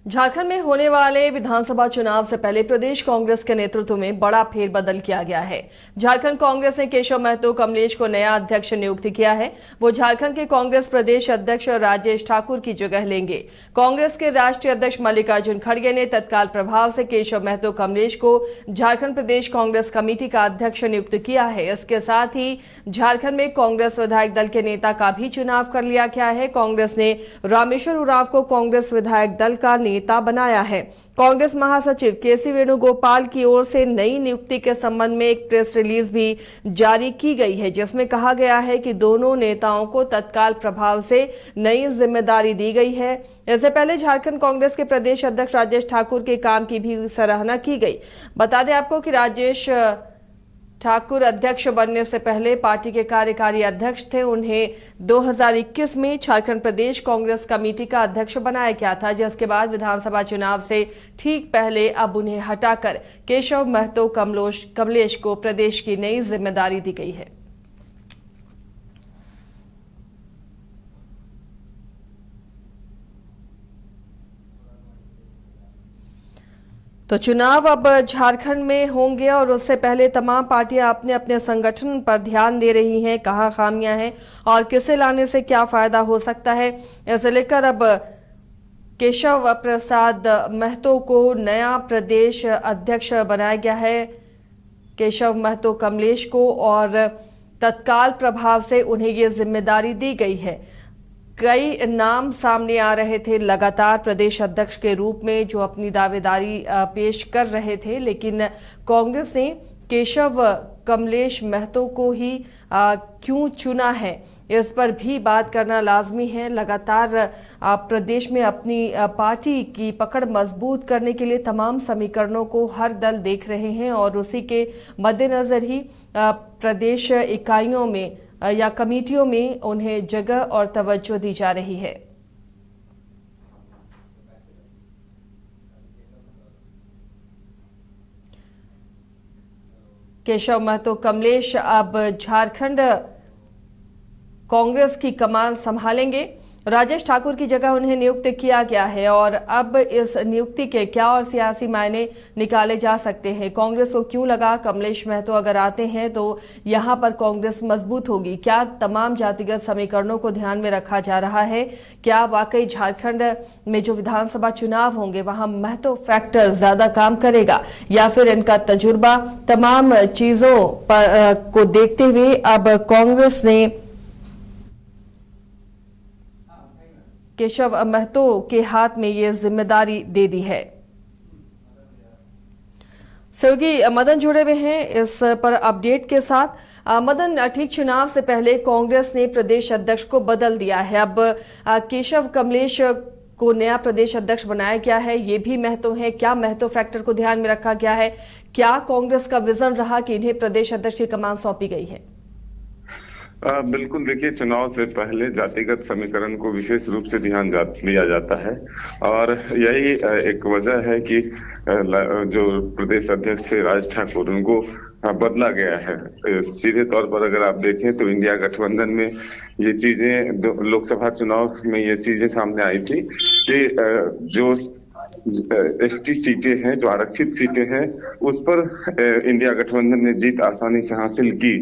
झारखंड में होने वाले विधानसभा चुनाव से पहले प्रदेश कांग्रेस के नेतृत्व में बड़ा फेरबदल किया गया है। झारखंड कांग्रेस ने केशव महतो कमलेश को नया अध्यक्ष नियुक्त किया है। वो झारखंड के कांग्रेस प्रदेश अध्यक्ष राजेश ठाकुर की जगह लेंगे। कांग्रेस के राष्ट्रीय अध्यक्ष मल्लिकार्जुन खड़गे ने तत्काल प्रभाव से केशव महतो कमलेश को झारखंड प्रदेश कांग्रेस कमेटी का अध्यक्ष नियुक्त किया है। इसके साथ ही झारखंड में कांग्रेस विधायक दल के नेता का भी चुनाव कर लिया गया है। कांग्रेस ने रामेश्वर उरांव को कांग्रेस विधायक दल का नेता बनाया है। कांग्रेस महासचिव केसी वेणुगोपाल की ओर से नई नियुक्ति के संबंध में एक प्रेस रिलीज भी जारी की गई है, जिसमें कहा गया है कि दोनों नेताओं को तत्काल प्रभाव से नई जिम्मेदारी दी गई है। इससे पहले झारखंड कांग्रेस के प्रदेश अध्यक्ष राजेश ठाकुर के काम की भी सराहना की गई। बता दें आपको कि राजेश ठाकुर अध्यक्ष बनने से पहले पार्टी के कार्यकारी अध्यक्ष थे। उन्हें 2021 में झारखंड प्रदेश कांग्रेस कमेटी का अध्यक्ष बनाया गया था, जिसके बाद विधानसभा चुनाव से ठीक पहले अब उन्हें हटाकर केशव महतो कमलेश को प्रदेश की नई जिम्मेदारी दी गई है। तो चुनाव अब झारखंड में होंगे और उससे पहले तमाम पार्टियां अपने अपने संगठन पर ध्यान दे रही हैं, कहां खामियां हैं और किसे लाने से क्या फायदा हो सकता है। इसे लेकर अब केशव प्रसाद महतो को नया प्रदेश अध्यक्ष बनाया गया है, केशव महतो कमलेश को, और तत्काल प्रभाव से उन्हें ये जिम्मेदारी दी गई है। कई नाम सामने आ रहे थे लगातार प्रदेश अध्यक्ष के रूप में, जो अपनी दावेदारी पेश कर रहे थे, लेकिन कांग्रेस ने केशव कमलेश महतो को ही क्यों चुना है, इस पर भी बात करना लाजमी है। लगातार प्रदेश में अपनी पार्टी की पकड़ मजबूत करने के लिए तमाम समीकरणों को हर दल देख रहे हैं और उसी के मद्देनजर ही प्रदेश इकाइयों में या कमेटियों में उन्हें जगह और तवज्जो दी जा रही है। केशव महतो कमलेश अब झारखंड कांग्रेस की कमान संभालेंगे। राजेश ठाकुर की जगह उन्हें नियुक्त किया गया है और अब इस नियुक्ति के क्या और सियासी मायने निकाले जा सकते हैं। कांग्रेस को क्यों लगा कमलेश महतो अगर आते हैं तो यहां पर कांग्रेस मजबूत होगी? क्या तमाम जातिगत समीकरणों को ध्यान में रखा जा रहा है? क्या वाकई झारखंड में जो विधानसभा चुनाव होंगे वहां महतो फैक्टर ज्यादा काम करेगा, या फिर इनका तजुर्बा? तमाम चीजों को देखते हुए अब कांग्रेस ने केशव महतो के हाथ में ये जिम्मेदारी दे दी है। सहयोगी मदन जुड़े हुए हैं इस पर अपडेट के साथ। मदन, ठीक चुनाव से पहले कांग्रेस ने प्रदेश अध्यक्ष को बदल दिया है। अब केशव कमलेश को नया प्रदेश अध्यक्ष बनाया गया है, ये भी महतो है। क्या महतो फैक्टर को ध्यान में रखा गया है? क्या कांग्रेस का विजन रहा कि इन्हें प्रदेश अध्यक्ष की कमान सौंपी गई है? बिल्कुल, देखिए, चुनाव से पहले जातिगत समीकरण को विशेष रूप से ध्यान दिया जाता है और यही एक वजह है कि जो प्रदेश अध्यक्ष थे राज ठाकुर, उनको बदला गया है। सीधे तौर पर अगर आप देखें तो इंडिया गठबंधन में ये चीजें, लोकसभा चुनाव में ये चीजें सामने आई थी कि जो एसटी सीटें हैं, जो आरक्षित सीटें हैं, उस पर इंडिया गठबंधन ने जीत आसानी से हासिल की,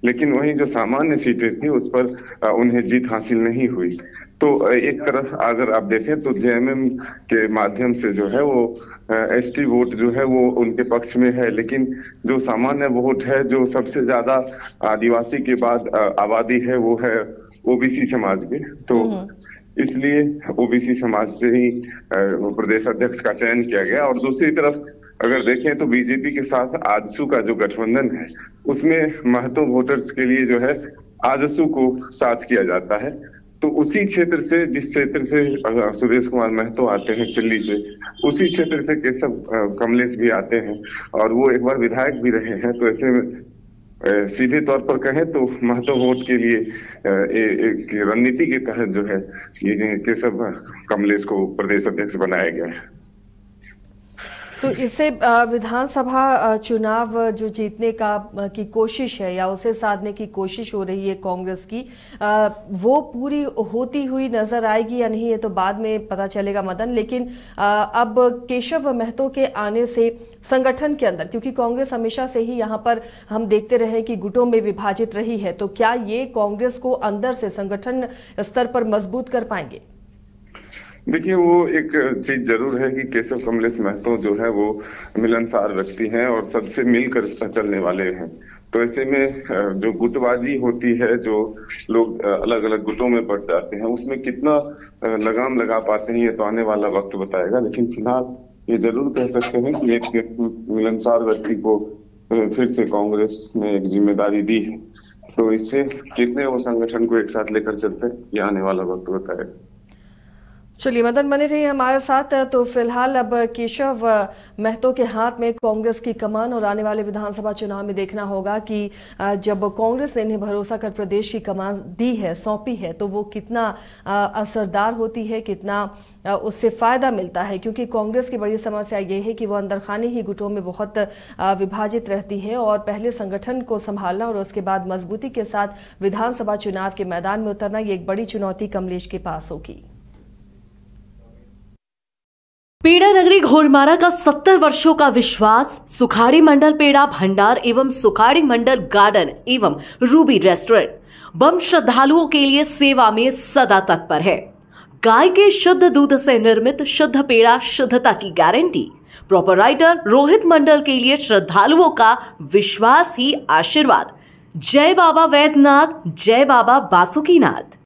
लेकिन वहीं जो सामान्य सीटें थी उस पर उन्हें जीत हासिल नहीं हुई। तो एक तरफ अगर आप देखें तो जेएमएम के माध्यम से जो है वो एसटी वोट जो है वो उनके पक्ष में है, लेकिन जो सामान्य वोट है, जो सबसे ज्यादा आदिवासी के बाद आबादी है, वो है ओबीसी समाज में। तो इसलिए ओबीसी समाज से ही प्रदेश अध्यक्ष का चयन किया गया। और दूसरी तरफ अगर देखें तो बीजेपी के साथ आजसू का जो गठबंधन है, उसमें महतो वोटर्स के लिए जो है आजसू को साथ किया जाता है। तो उसी क्षेत्र से, जिस क्षेत्र से सुरेश कुमार महतो आते हैं दिल्ली से, उसी क्षेत्र से केशव कमलेश भी आते हैं और वो एक बार विधायक भी रहे हैं। तो ऐसे में सीधे तौर पर कहें तो महतो वोट के लिए एक रणनीति के तहत जो है ये केशव कमलेश को प्रदेश अध्यक्ष बनाया गया है। तो इससे विधानसभा चुनाव जो जीतने की कोशिश है या उसे साधने की कोशिश हो रही है कांग्रेस की, वो पूरी होती हुई नजर आएगी या नहीं, ये तो बाद में पता चलेगा मदन। लेकिन अब केशव महतो के आने से संगठन के अंदर, क्योंकि कांग्रेस हमेशा से ही यहाँ पर हम देखते रहे कि गुटों में विभाजित रही है, तो क्या ये कांग्रेस को अंदर से संगठन स्तर पर मजबूत कर पाएंगे? देखिए, वो एक चीज जरूर है कि केशव कमलेश महतो जो है वो मिलनसार व्यक्ति हैं और सबसे मिलकर चलने वाले हैं। तो ऐसे में जो गुटबाजी होती है, जो लोग अलग अलग गुटों में बढ़ जाते हैं, उसमें कितना लगाम लगा पाते हैं ये तो आने वाला वक्त बताएगा। लेकिन फिलहाल ये जरूर कह सकते हैं कि एक मिलनसार व्यक्ति को फिर से कांग्रेस ने एक जिम्मेदारी दी है, तो इससे कितने वो संगठन को एक साथ लेकर चलते हैं ये आने वाला वक्त बताएगा। चलिए मदन, बने रहिए हमारे साथ। तो फिलहाल अब केशव महतो के हाथ में कांग्रेस की कमान, और आने वाले विधानसभा चुनाव में देखना होगा कि जब कांग्रेस ने इन्हें भरोसा कर प्रदेश की कमान दी है, सौंपी है, तो वो कितना असरदार होती है, कितना उससे फायदा मिलता है। क्योंकि कांग्रेस की बड़ी समस्या ये है कि वो अंदरखाने ही गुटों में बहुत विभाजित रहती है, और पहले संगठन को संभालना और उसके बाद मजबूती के साथ विधानसभा चुनाव के मैदान में उतरना, ये एक बड़ी चुनौती कमलेश के पास होगी। पेड़ा नगरी घोड़मारा का 70 वर्षों का विश्वास सुखाड़ी मंडल पेड़ा भंडार एवं सुखाड़ी मंडल गार्डन एवं रूबी रेस्टोरेंट बम श्रद्धालुओं के लिए सेवा में सदा तत्पर है। गाय के शुद्ध दूध से निर्मित शुद्ध पेड़ा, शुद्धता की गारंटी। प्रोपराइटर रोहित मंडल के लिए श्रद्धालुओं का विश्वास ही आशीर्वाद। जय बाबा वैद्यनाथ, जय बाबा बासुकीनाथ।